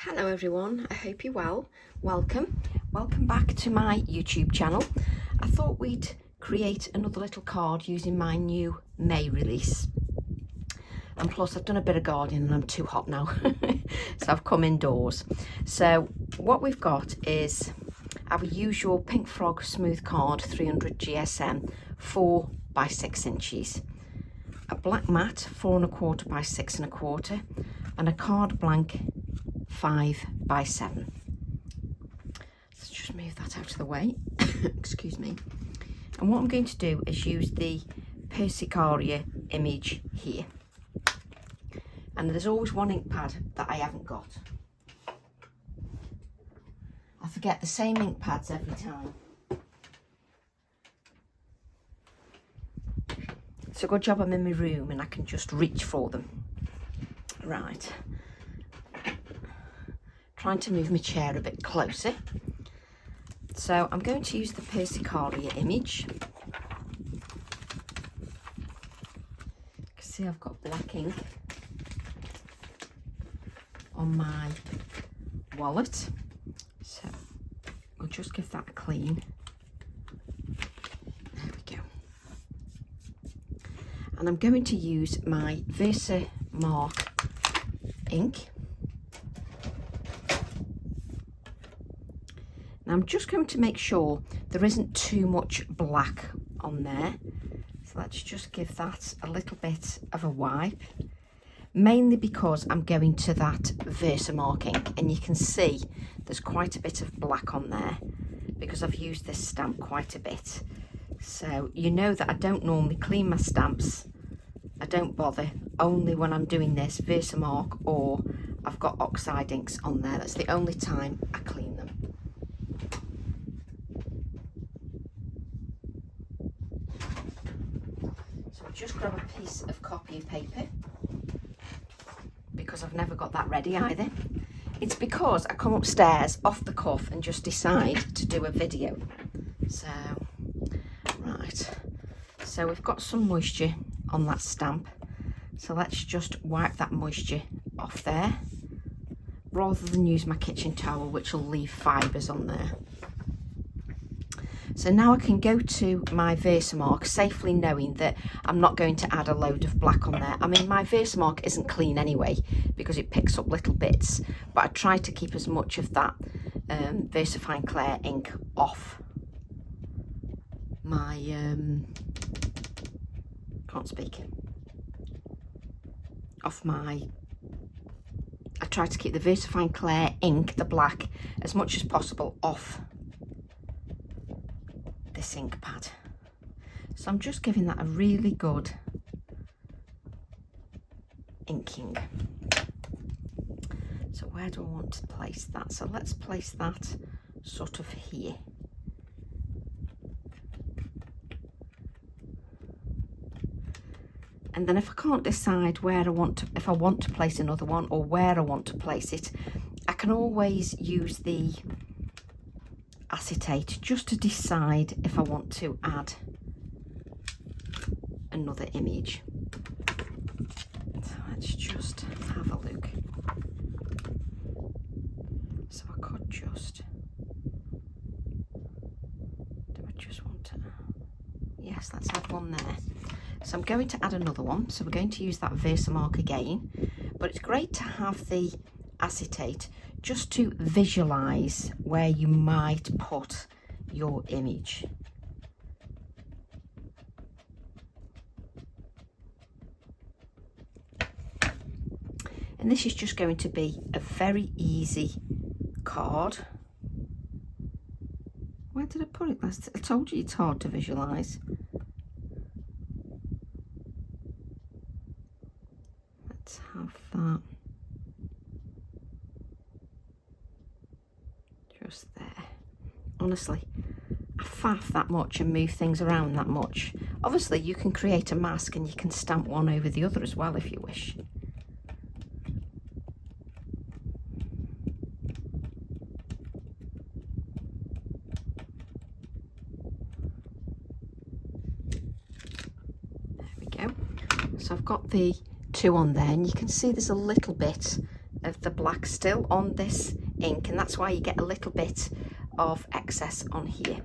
Hello everyone, I hope you're well. Welcome back to my YouTube channel. I thought we'd create another little card using my new May release. And plus I've done a bit of gardening and I'm too hot now. So I've come indoors. So what we've got is our usual Pink Frog Smooth Card 300 GSM 4 by 6 inches. A black mat 4 1/4 by 6 1/4 and a card blank 5 by 7. Let's just move that out of the way. Excuse me. And what I'm going to do is use the Persicaria image here. And there's always one ink pad that I haven't got. I forget the same ink pads every time. It's a good job I'm in my room and I can just reach for them. Right. Trying to move my chair a bit closer. So I'm going to use the Persicaria image. You can see I've got black ink on my wallet. So I'll just give that a clean. There we go. And I'm going to use my Versamark ink. Now I'm just going to make sure there isn't too much black on there. So let's just give that a little bit of a wipe. Mainly because I'm going to that Versamark ink and you can see there's quite a bit of black on there because I've used this stamp quite a bit. So you know that I don't normally clean my stamps. I don't bother, only when I'm doing this Versamark or I've got Oxide inks on there. That's the only time I clean them. So I'll just grab a piece of copy paper because I've never got that ready either. It's because I come upstairs off the cuff and just decide to do a video. So, right. So we've got some moisture on that stamp. So let's just wipe that moisture off there rather than use my kitchen towel, which will leave fibres on there. So now I can go to my Versamark safely knowing that I'm not going to add a load of black on there. I mean, my Versamark isn't clean anyway because it picks up little bits, but I try to keep as much of that VersaFine Clair ink off my, can't speak, off my, I try to keep the VersaFine Clair ink, the black, as much as possible off this ink pad. So I'm just giving that a really good inking. So where do I want to place that? So let's place that sort of here. And then if I can't decide where I want to, if I want to place another one or where I want to place it, I can always use the acetate just to decide if I want to add another image. So let's just have a look. So I could just, do I just want to, yes, let's add one there. So I'm going to add another one. So we're going to use that Versamark again, but it's great to have the acetate just to visualize where you might put your image. And this is just going to be a very easy card. Where did I put it? I told you it's hard to visualize. Let's have that. Just there. Honestly, I faff that much and move things around that much. Obviously you can create a mask and you can stamp one over the other as well if you wish. There we go. So I've got the two on there and you can see there's a little bit of the black still on this ink, and that's why you get a little bit of excess on here.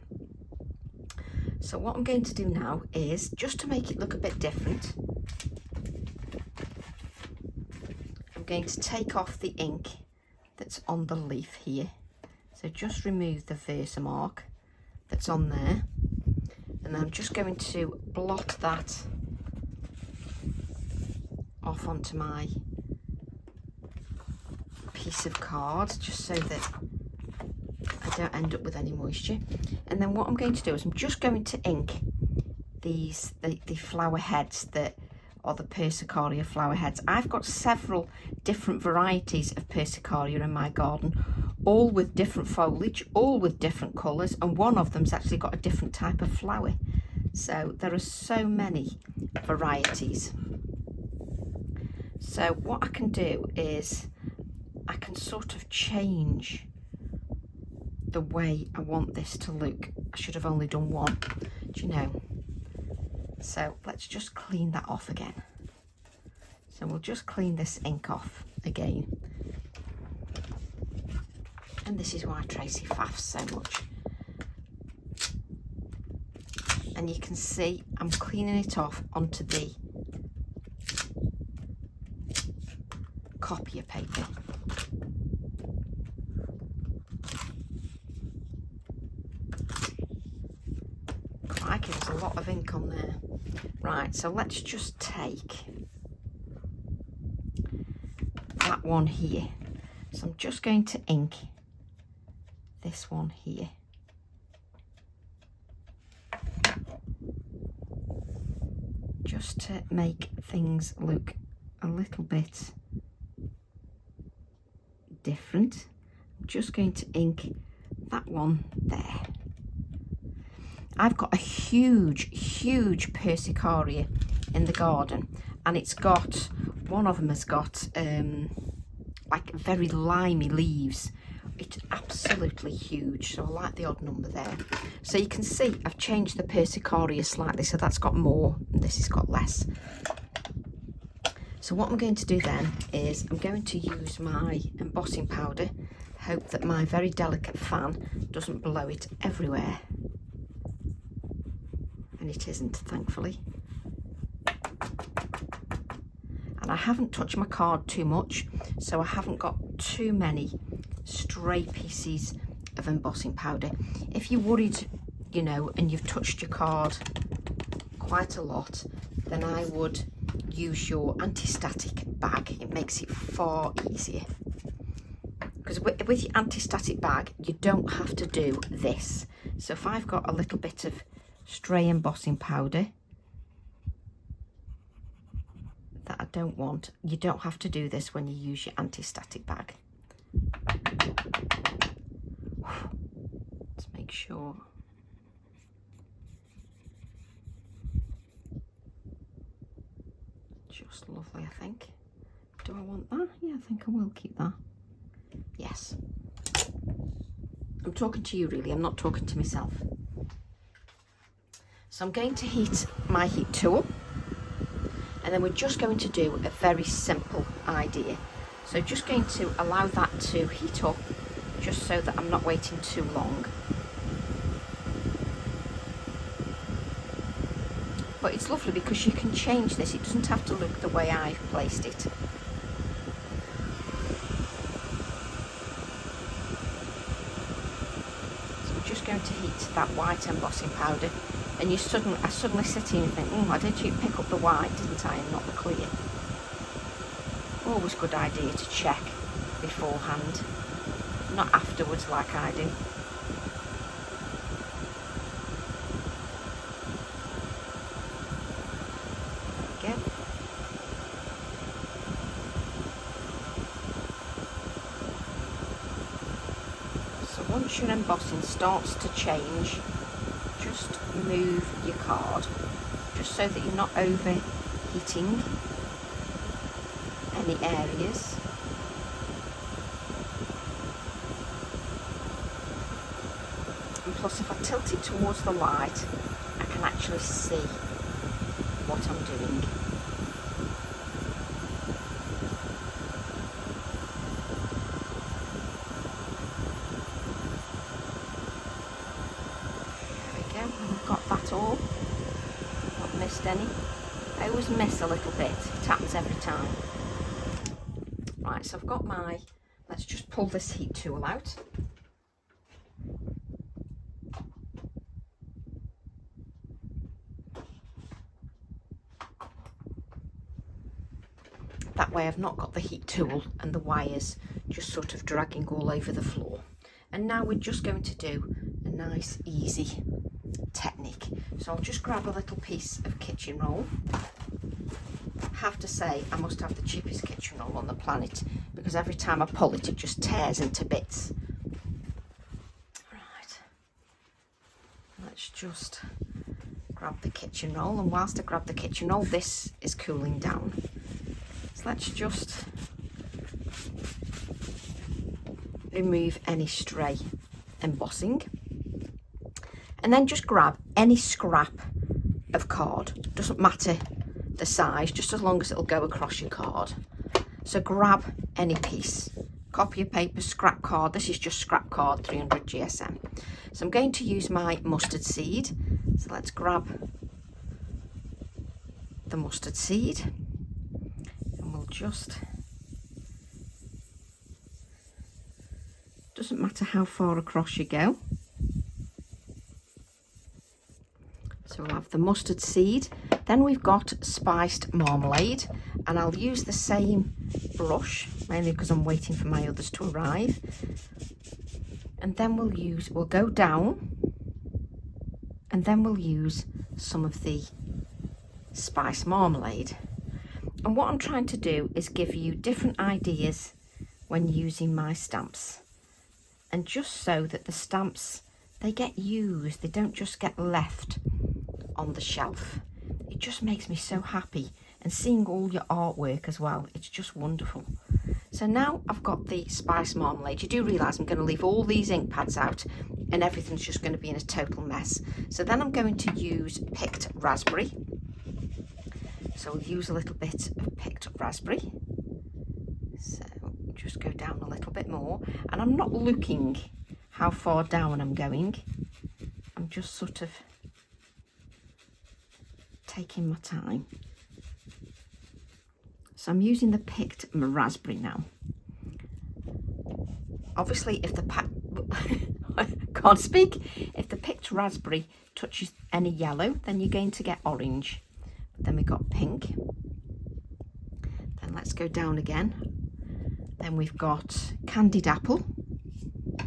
So what I'm going to do now is, just to make it look a bit different, I'm going to take off the ink that's on the leaf here. So just remove the Versamark that's on there, and I'm just going to blot that off onto my piece of card, just so that I don't end up with any moisture. And then what I'm going to do is I'm just going to ink these the flower heads that are the Persicaria flower heads. I've got several different varieties of Persicaria in my garden, all with different foliage, all with different colours, and one of them's actually got a different type of flower. So there are so many varieties. So what I can do is I can sort of change the way I want this to look. I should have only done one, do you know? So let's just clean that off again. So we'll just clean this ink off again. And this is why Tracy faffs so much. And you can see I'm cleaning it off onto the copier paper. Crikey, there's a lot of ink on there. Right, so let's just take that one here. So I'm just going to ink this one here. Just to make things look a little bit different. I'm just going to ink that one there. I've got a huge Persicaria in the garden, and it's got, one of them has got like very limey leaves. It's absolutely huge, so I like the odd number there. So you can see I've changed the Persicaria slightly, so that's got more and this has got less. So what I'm going to do then is I'm going to use my embossing powder, hope that my very delicate fan doesn't blow it everywhere. And it isn't, thankfully. And I haven't touched my card too much, so I haven't got too many stray pieces of embossing powder. If you're worried, you know, and you've touched your card quite a lot, then I would use your anti-static bag. It makes it far easier. Because with your anti-static bag, you don't have to do this. So if I've got a little bit of stray embossing powder that I don't want, you don't have to do this when you use your anti-static bag. Let's make sure. Just lovely, I think. Do I want that? Yeah, I think I will keep that. Yes. I'm talking to you really, I'm not talking to myself. So I'm going to heat my heat tool, and then we're just going to do a very simple idea. So just going to allow that to heat up, just so that I'm not waiting too long. But it's lovely because you can change this, it doesn't have to look the way I've placed it. So I'm just going to heat that white embossing powder. And I suddenly sit here and think, I did pick up the white, didn't I, and not the clear. Always good idea to check beforehand, not afterwards like I do. There we go. So once your embossing starts to change, just move your card, just so that you're not overheating any areas. And plus, if I tilt it towards the light, I can actually see what I'm doing. missed any. I always miss a little bit. It happens every time. Right, so I've got my, let's just pull this heat tool out. That way I've not got the heat tool and the wires just sort of dragging all over the floor. And now we're just going to do a nice easy technique. So I'll just grab a little piece of kitchen roll. I have to say I must have the cheapest kitchen roll on the planet, because every time I pull it, it just tears into bits. Right, let's just grab the kitchen roll, and whilst I grab the kitchen roll, this is cooling down. Let's just remove any stray embossing, and then just grab any scrap of card. Doesn't matter the size, just as long as it'll go across your card. So grab any piece, copy of paper, scrap card. This is just scrap card, 300 GSM. So I'm going to use my mustard seed. So let's grab the mustard seed. Just doesn't matter how far across you go. So we'll have the mustard seed, then we've got spiced marmalade, and I'll use the same brush mainly because I'm waiting for my others to arrive. And then we'll go down, and then we'll use some of the spiced marmalade. And what I'm trying to do is give you different ideas when using my stamps. And just so that the stamps, they get used, they don't just get left on the shelf. It just makes me so happy. And seeing all your artwork as well, it's just wonderful. So now I've got the spice marmalade. You do realise I'm going to leave all these ink pads out and everything's just going to be in a total mess. So then I'm going to use picked raspberry. So we'll use a little bit of picked raspberry. So just go down a little bit more. And I'm not looking how far down I'm going. I'm just sort of taking my time. So I'm using the picked raspberry now. Obviously, if the can't speak. If the picked raspberry touches any yellow, then you're going to get orange. Then we've got pink. Then let's go down again. Then we've got candied apple.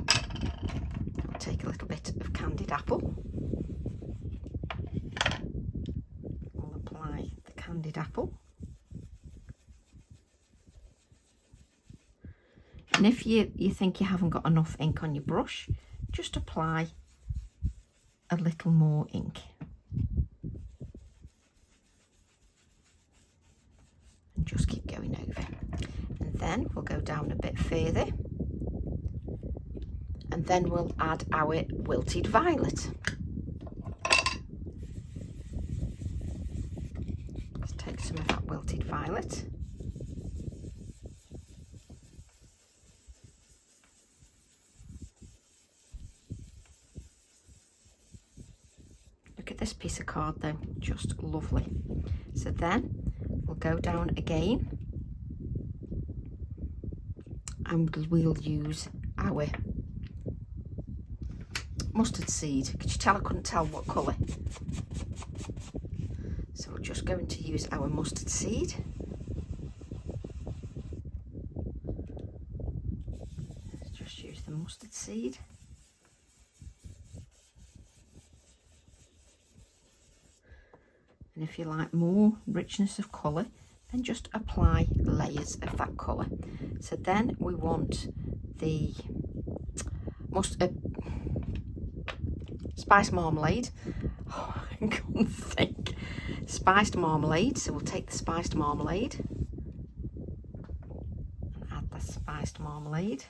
I'll take a little bit of candied apple. We'll apply the candied apple. And if you think you haven't got enough ink on your brush, just apply a little more ink. And just keep going over. And then we'll go down a bit further. And then we'll add our wilted violet. Let's take some of that wilted violet. Look at this piece of card though, just lovely. So then we'll go down again and we'll use our mustard seed. Could you tell I couldn't tell what colour? So we're just going to use our mustard seed. Let's just use the mustard seed. And if you like more richness of colour, then just apply layers of that colour. So then we want the spiced marmalade. Oh, I can't think. Spiced marmalade. So we'll take the spiced marmalade and add the spiced marmalade.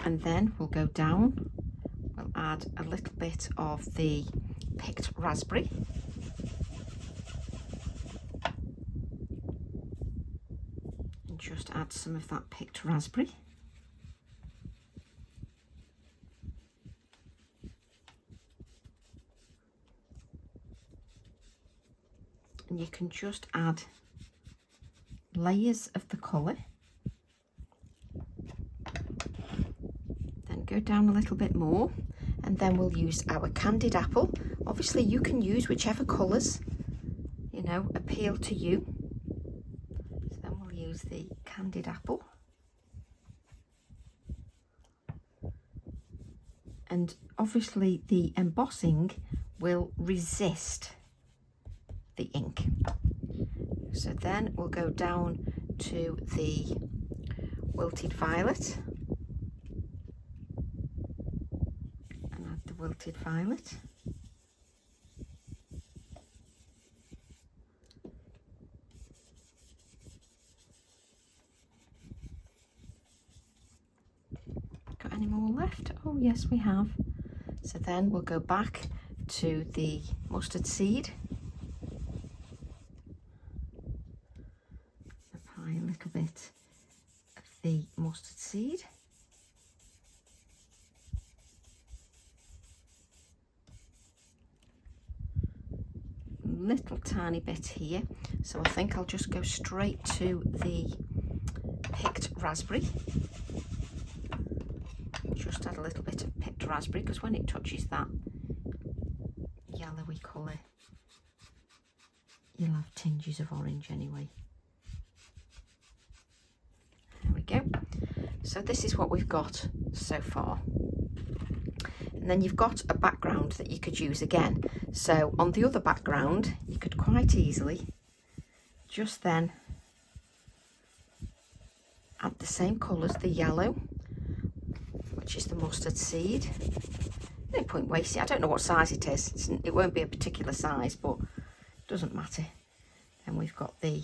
And then we'll go down, we'll add a little bit of the picked raspberry. And just add some of that picked raspberry. And you can just add layers of the colour. Then go down a little bit more, and then we'll use our candied apple. Obviously you can use whichever colours, you know, appeal to you. So then we'll use the candied apple. And obviously the embossing will resist the ink. So then we'll go down to the wilted violet and add the wilted violet. Got any more left? Oh yes, we have. So then we'll go back to the mustard seed. Apply a little bit of the mustard seed. Little tiny bit here. So I think I'll just go straight to the picked raspberry. Just add a little bit of picked raspberry, because when it touches that yellowy colour, you'll have tinges of orange anyway. There we go. So this is what we've got so far. And then you've got a background that you could use again. So on the other background, you could quite easily just then add the same colours, the yellow, which is the mustard seed. No point wasting. I don't know what size it is. It won't be a particular size, but it doesn't matter. Then we've got the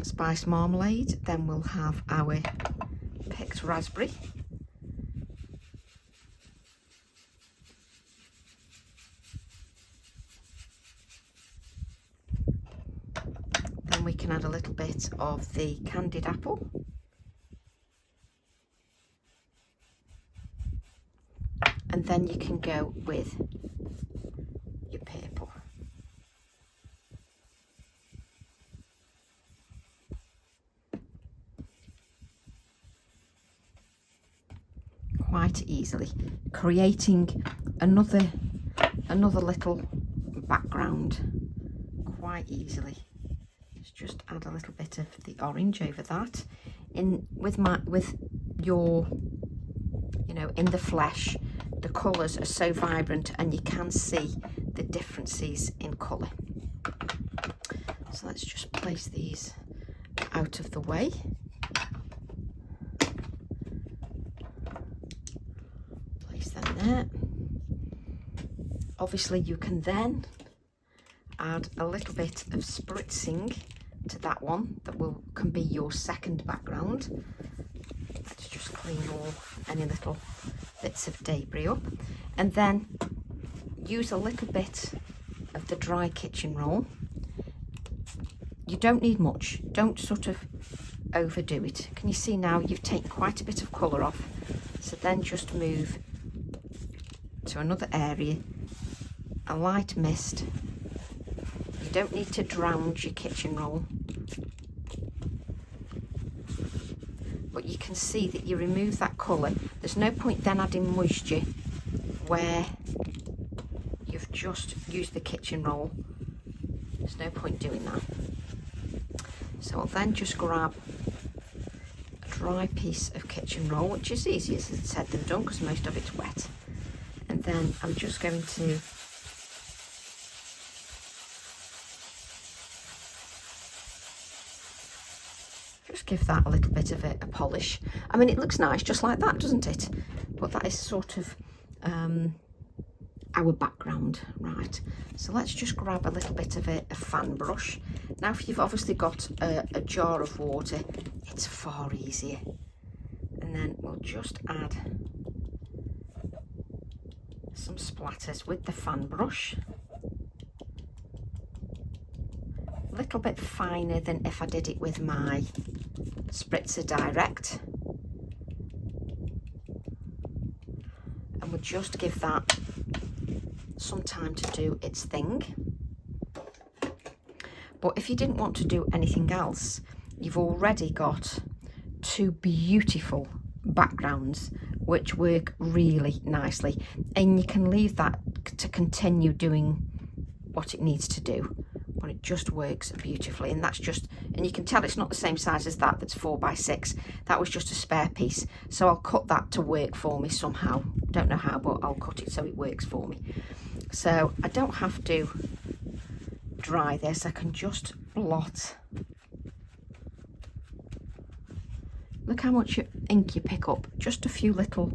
spiced marmalade. Then we'll have our picked raspberry. Then we can add a little bit of the candied apple. And then you can go with your purple. Quite easily, creating another little background quite easily. Let's just add a little bit of the orange over that. With your, you know, in the flesh, the colours are so vibrant and you can see the differences in colour. So let's just place these out of the way. Place them there. Obviously you can then add a little bit of spritzing to that one that can be your second background. Let's just clean off any little bits of debris up, and then use a little bit of the dry kitchen roll. You don't need much, don't sort of overdo it. Can you see now you've taken quite a bit of colour off? So then just move to another area, a light mist. You don't need to drown your kitchen roll, but you can see that you remove that colour. There's no point then adding moisture where you've just used the kitchen roll. There's no point doing that. So I'll then just grab a dry piece of kitchen roll, which is easier said than done because most of it's wet. And then I'm just going to give that a little bit of a polish. I mean, it looks nice just like that, doesn't it? But that is sort of our background, right? So let's just grab a little bit of a fan brush. Now if you've obviously got a jar of water, it's far easier. And then we'll just add some splatters with the fan brush. little bit finer than if I did it with my spritzer direct. And we'll just give that some time to do its thing. But if you didn't want to do anything else, you've already got two beautiful backgrounds which work really nicely, and you can leave that to continue doing what it needs to do, but it just works beautifully. And that's just, and you can tell it's not the same size as that's 4x6. That was just a spare piece, so I'll cut that to work for me somehow. Don't know how, but I'll cut it so it works for me. So I don't have to dry this, I can just blot. Look how much ink you pick up, just a few little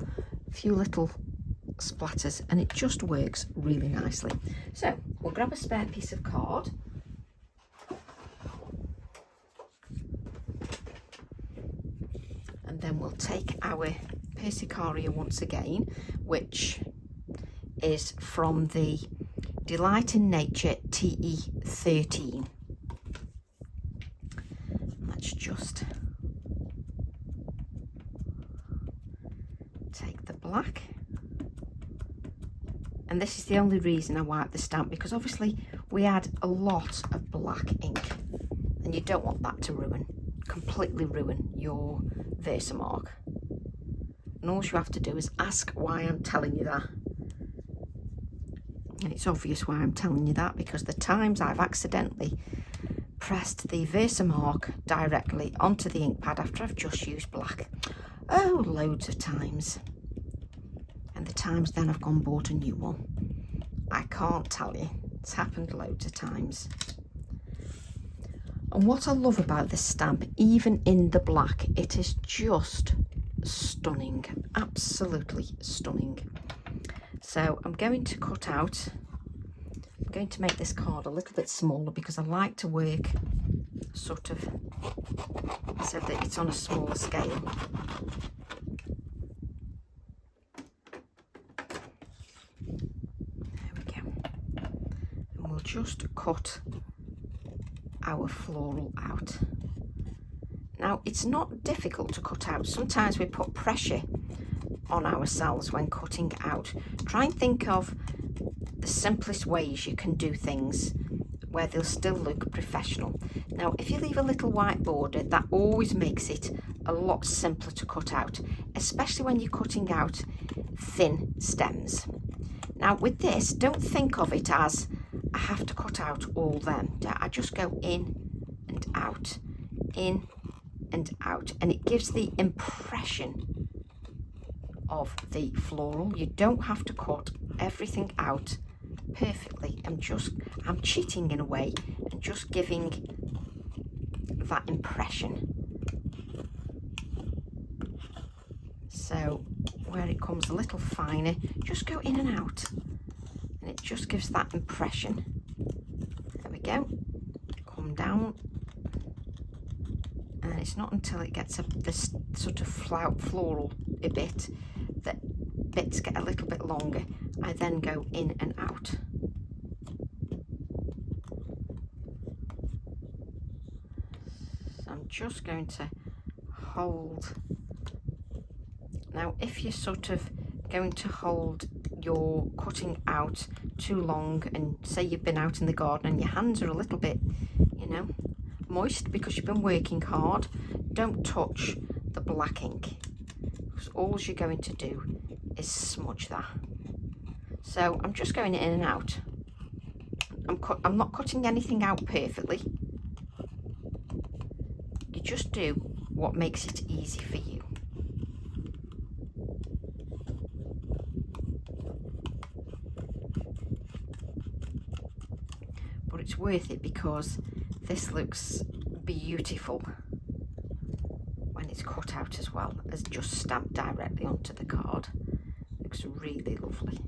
splatters, and it just works really nicely. So we'll grab a spare piece of card, and then we'll take our Persicaria once again, which is from the Delight in Nature TE13. Let's just take the black, and this is the only reason I wipe the stamp, because obviously we add a lot of black ink and you don't want that to completely ruin your Versamark. And all you have to do is ask why I'm telling you that. And it's obvious why I'm telling you that, because the times I've accidentally pressed the Versamark directly onto the ink pad after I've just used black. Oh, loads of times. And the times then I've gone and bought a new one. I can't tell you. It's happened loads of times. And what I love about this stamp, even in the black, it is just stunning. Absolutely stunning. So I'm going to cut out, I'm going to make this card a little bit smaller, because I like to work sort of so that it's on a smaller scale. There we go. And we'll just cut our floral out. Now, it's not difficult to cut out. Sometimes we put pressure on ourselves when cutting out. Try and think of the simplest ways you can do things where they'll still look professional. Now, if you leave a little white border, that always makes it a lot simpler to cut out, especially when you're cutting out thin stems. Now with this, don't think of it as I have to cut out all them. I just go in and out, in and out, and it gives the impression of the floral. You don't have to cut everything out perfectly. I'm cheating in a way and just giving that impression. So where it comes a little finer, just go in and out, and it just gives that impression. There we go. Come down, and it's not until it gets this sort of floral a bit that bits get a little bit longer. I then go in and out. So I'm just going to hold. Now, if you're sort of going to hold your cutting out too long, and say you've been out in the garden and your hands are a little bit, you know, moist because you've been working hard, don't touch the black ink, because all you're going to do is smudge that. So I'm just going in and out. I'm not cutting anything out perfectly. You just do what makes it easy for you. But it's worth it because this looks beautiful when it's cut out as well as just stamped directly onto the card. Looks really lovely.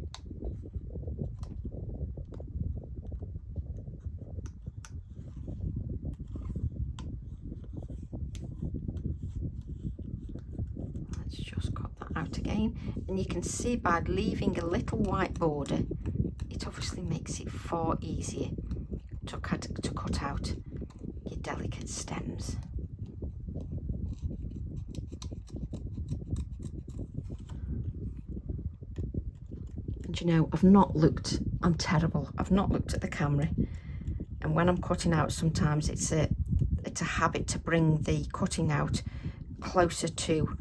Let's just cut that out again, and you can see by leaving a little white border, it obviously makes it far easier to cut out delicate stems. And you know, I'm terrible. I've not looked at the camera. And when I'm cutting out, sometimes it's a habit to bring the cutting out closer to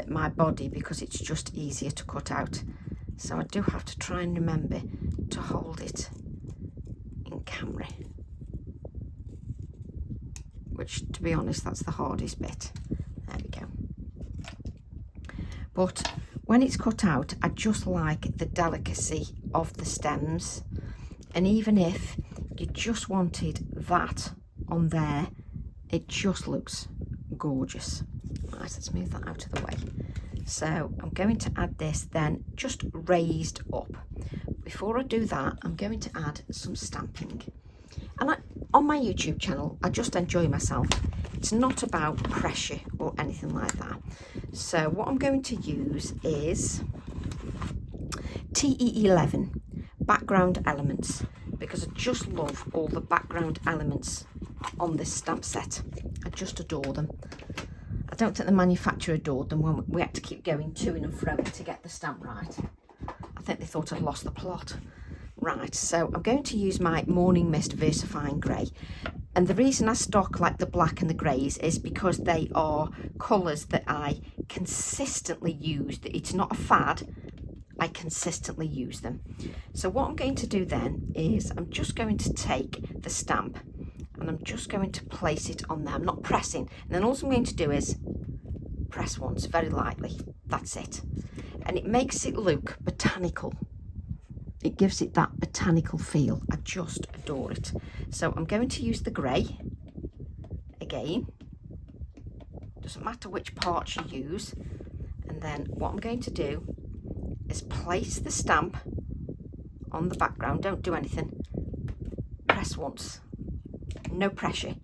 my body because it's just easier to cut out. So I do have to try and remember to hold it in camera, which, to be honest, that's the hardest bit. There we go. But when it's cut out, I just like the delicacy of the stems. And even if you just wanted that on there, it just looks gorgeous. Right, let's move that out of the way. So I'm going to add this then just raised up. Before I do that, I'm going to add some stamping. And on my YouTube channel, I just enjoy myself. It's not about pressure or anything like that. So what I'm going to use is TE11 background elements, because I just love all the background elements on this stamp set. I just adore them. I don't think the manufacturer adored them when we had to keep going to and fro to get the stamp right. I think they thought I'd lost the plot. Right, so I'm going to use my Morning Mist Versifying Grey. And the reason I stock like the black and the greys is because they are colours that I consistently use. It's not a fad, I consistently use them. So what I'm going to do then is I'm just going to take the stamp and I'm just going to place it on there. I'm not pressing. And then all I'm going to do is press once very lightly. That's it. And it makes it look botanical. It gives it that botanical feel. I just adore it. So I'm going to use the grey again. Doesn't matter which parts you use. And then what I'm going to do is place the stamp on the background. Don't do anything. Press once. No pressure,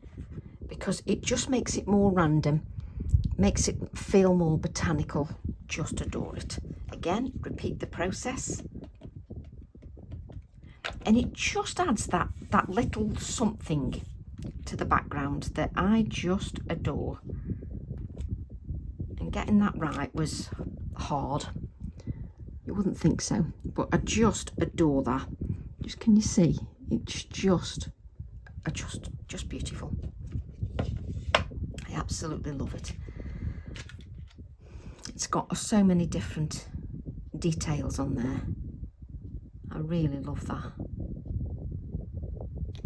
because it just makes it more random, makes it feel more botanical. Just adore it. Again, repeat the process. And it just adds that little something to the background that I just adore. And getting that right was hard. You wouldn't think so, but I just adore that. Just, can you see? It's just beautiful. I absolutely love it. It's got so many different details on there. I really love that.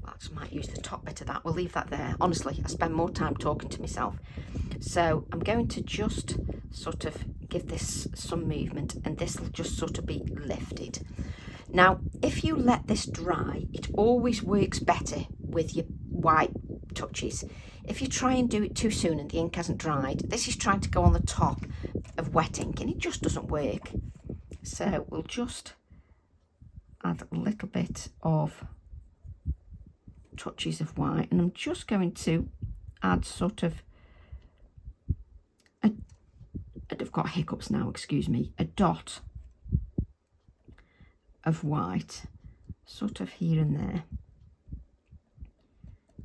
I just might use the top bit of that. We'll leave that there. Honestly, I spend more time talking to myself. So I'm going to just sort of give this some movement, and this will just sort of be lifted. Now, if you let this dry, it always works better with your white touches. If you try and do it too soon and the ink hasn't dried, this is trying to go on the top of wet ink and it just doesn't work. So we'll just add a little bit of touches of white, and I'm just going to add sort of I've got hiccups now, excuse me, a dot of white sort of here and there,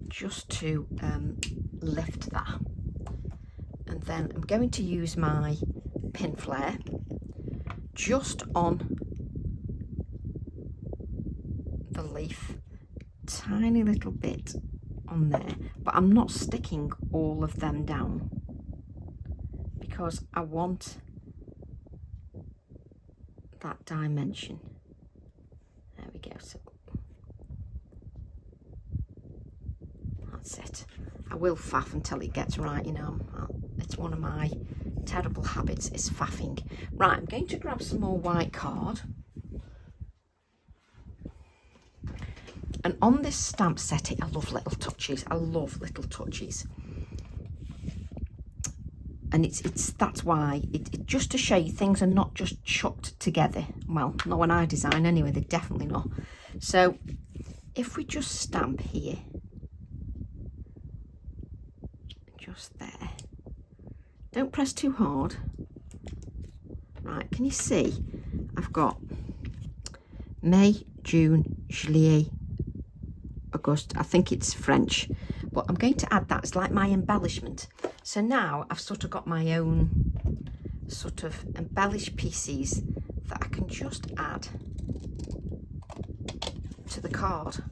just to lift that. And then I'm going to use my pin flare just on the leaf, tiny little bit on there, but I'm not sticking all of them down because I want that dimension. There we go. So that's it. I will faff until it gets right, you know. It's one of my terrible habits, is faffing. Right, I'm going to grab some more white card. And on this stamp set, I love little touches. I love little touches. And that's why it just to show you things are not just chucked together. Well, not when I design anyway, they're definitely not. So if we just stamp here, just there, don't press too hard. Right, can you see I've got May, June, Juillet, August. I think it's French, but I'm going to add that as like my embellishment. So now I've sort of got my own sort of embellished pieces that I can just add to the card.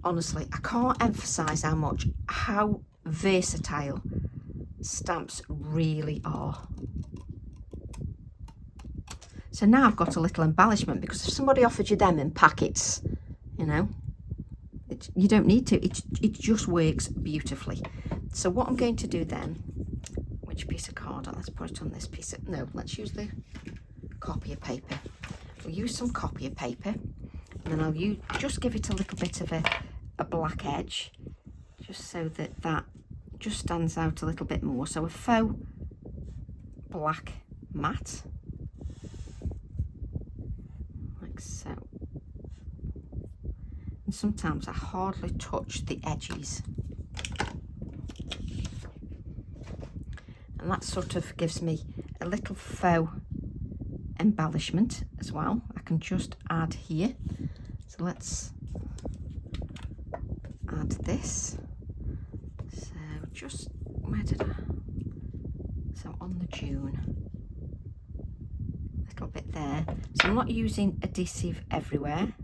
Honestly, I can't emphasize how versatile stamps really are. So now I've got a little embellishment, because if somebody offered you them in packets, you know, you don't need to. It just works beautifully. So what I'm going to do then, which piece of card? Let's put it on this piece of, no, let's use the copier paper. We'll use some copier paper, and then I'll just give it a little bit of a black edge, just so that that just stands out a little bit more. So a faux black mat, like so. And sometimes I hardly touch the edges, and that sort of gives me a little faux embellishment as well. I can just add here. So let's add this. So just, where did I, so on the June, a little bit there. So I'm not using adhesive everywhere,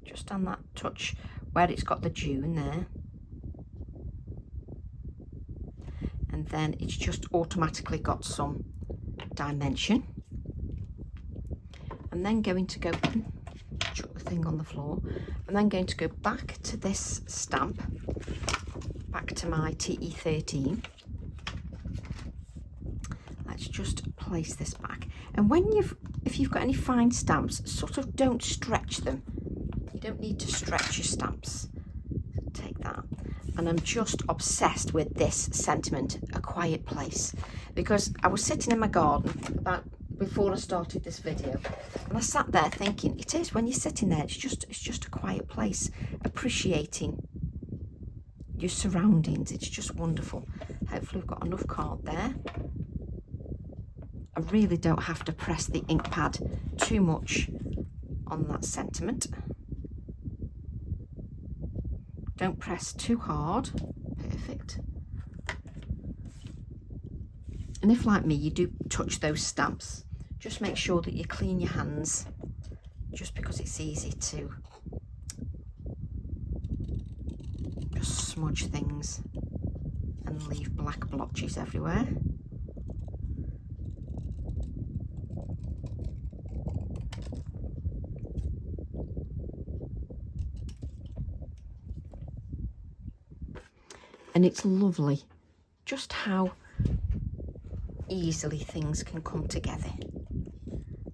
just on that touch where it's got the June there. And then it's just automatically got some dimension. I'm then going to go, chuck the thing on the floor. I'm then going to go back to this stamp, back to my TE13. Let's just place this back. And when if you've got any fine stamps, sort of don't stretch them. You don't need to stretch your stamps. Take that. And I'm just obsessed with this sentiment, a quiet place, because I was sitting in my garden before I started this video, and I sat there thinking, it is, when you're sitting there, it's just a quiet place, appreciating your surroundings. It's just wonderful. Hopefully we've got enough card there. I really don't have to press the ink pad too much on that sentiment. Don't press too hard. Perfect. And if, like me, you do touch those stamps, just make sure that you clean your hands, just because it's easy to just smudge things and leave black blotches everywhere. And it's lovely just how easily things can come together.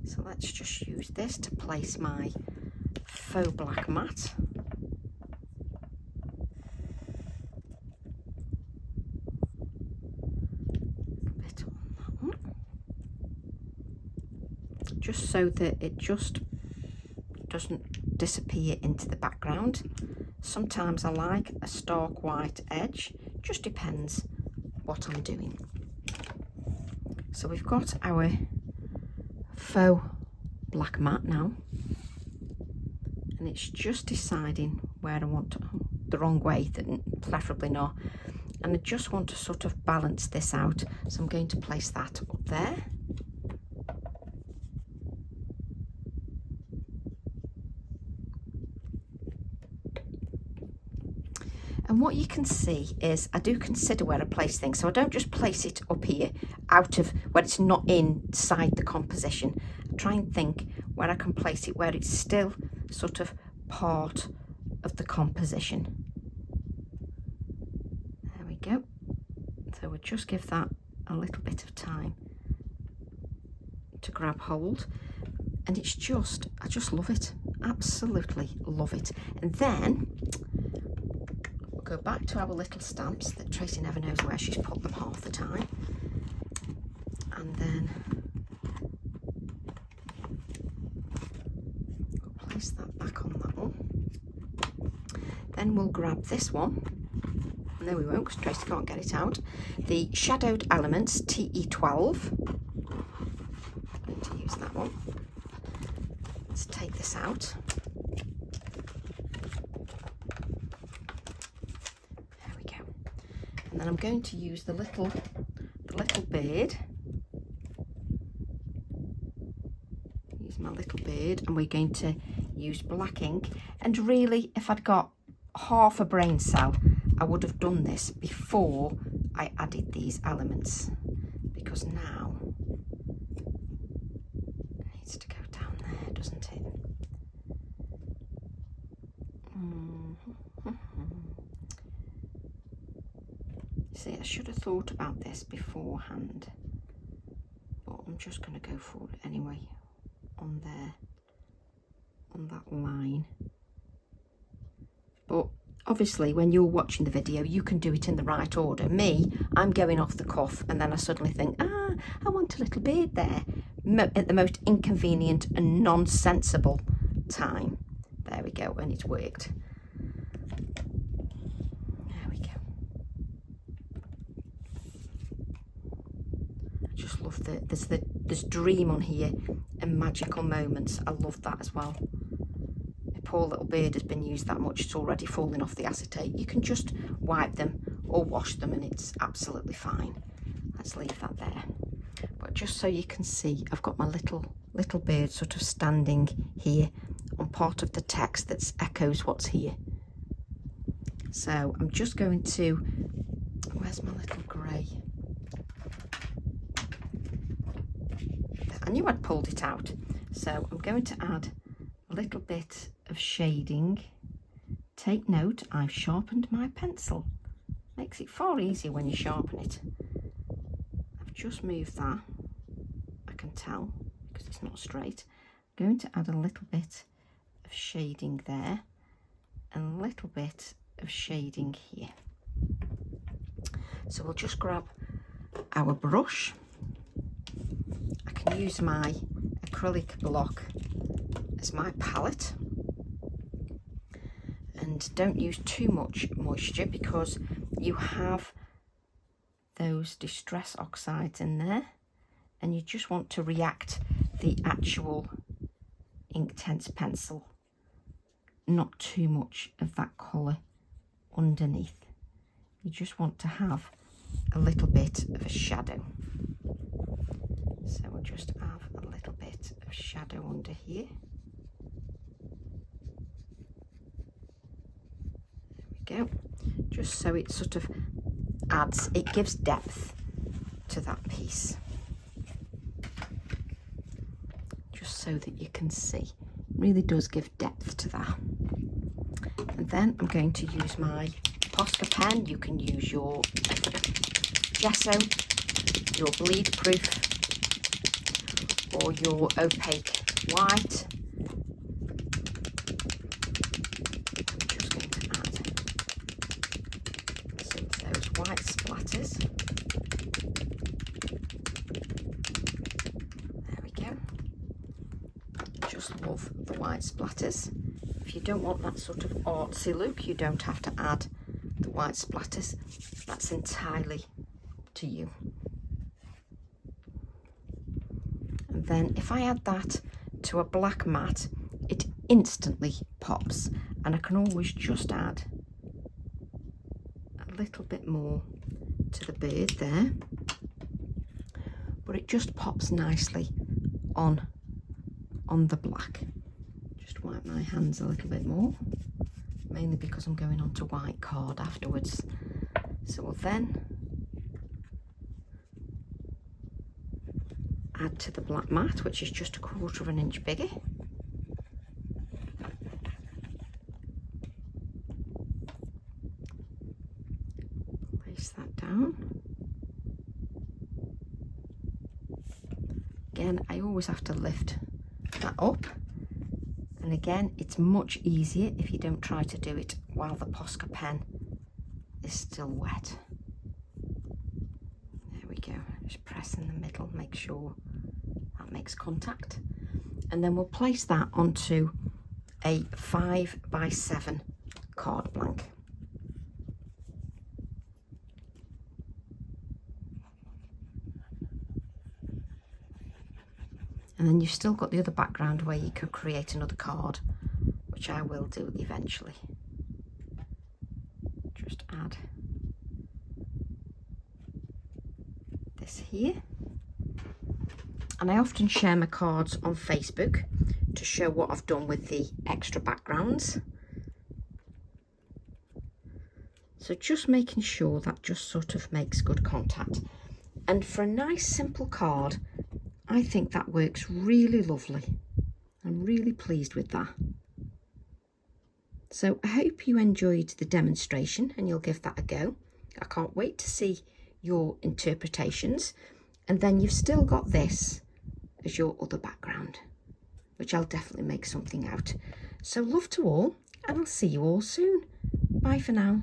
So let's just use this to place my faux black mat. A bit on that one. Just so that it just doesn't disappear into the background. Sometimes I like a stark white edge, just depends what I'm doing. So we've got our faux black mat now, and it's just deciding where I want to, the wrong way, preferably not, and I just want to sort of balance this out, so I'm going to place that up there. And what you can see is I do consider where I place things. So I don't just place it up here out of where it's not inside the composition. I try and think where I can place it where it's still sort of part of the composition. There we go. So we'll just give that a little bit of time to grab hold. And it's just, I just love it. Absolutely love it. And then go back to our little stamps that Tracy never knows where she's put them half the time, and then we'll place that back on that one. Then we'll grab this one. No, we won't, because Tracy can't get it out. The Shadowed Elements TE12. I'm going to use that one. Let's take this out. then I'm going to use the little bird. Use my little bird, and we're going to use black ink. And really, if I'd got half a brain cell, I would have done this before I added these elements, because now it needs to go down there, doesn't it? See, I should have thought about this beforehand, but I'm just going to go for it anyway on there, on that line. But obviously when you're watching the video, you can do it in the right order. Me, I'm going off the cuff, and then I suddenly think, I want a little bird there, at the most inconvenient and nonsensible time. There we go, and it's worked. There we go. I just love there's dream on here and magical moments. I love that as well. The poor little bird has been used that much, it's already falling off the acetate. You can just wipe them or wash them and it's absolutely fine. Let's leave that there. But just so you can see, I've got my little bird sort of standing here on part of the text that echoes what's here. So I'm just going to, where's my little grey? I knew I'd pulled it out. So I'm going to add a little bit of shading. Take note, I've sharpened my pencil. Makes it far easier when you sharpen it. I've just moved that, I can tell, because it's not straight. I'm going to add a little bit of shading there and a little bit of shading here. So we'll just grab our brush. I can use my acrylic block as my palette, and don't use too much moisture because you have those distress oxides in there, and you just want to react the actual Inktense pencil, not too much of that colour underneath. You just want to have a little bit of a shadow. So we'll just have a little bit of shadow under here. There we go. Just so it sort of adds, it gives depth to that piece. Just so that you can see. It really does give depth to that. And then I'm going to use my Posca pen. You can use your gesso, your bleed proof, or your opaque white. I'm just going to add some of those white splatters. There we go. Just love the white splatters. If you don't want that sort of artsy look, you don't have to add the white splatters. That's entirely up to you. And then if I add that to a black mat, it instantly pops, and I can always just add a little bit more to the bird there, but it just pops nicely on the black. Just wipe my hands a little bit more, mainly because I'm going on to white card afterwards. So we'll then add to the black mat, which is just 1/4 of an inch bigger. Place that down. Again, I always have to lift that up. And again, it's much easier if you don't try to do it while the Posca pen is still wet. There we go. Just press in the middle, make sure that makes contact. And then we'll place that onto a 5x7 card blank. And then you've still got the other background where you could create another card, which I will do eventually. Just add here. And I often share my cards on Facebook to show what I've done with the extra backgrounds. So just making sure that just sort of makes good contact. And for a nice simple card, I think that works really lovely. I'm really pleased with that. So I hope you enjoyed the demonstration and you'll give that a go. I can't wait to see your interpretations. And then you've still got this as your other background, which I'll definitely make something out. So love to all, and I'll see you all soon. Bye for now.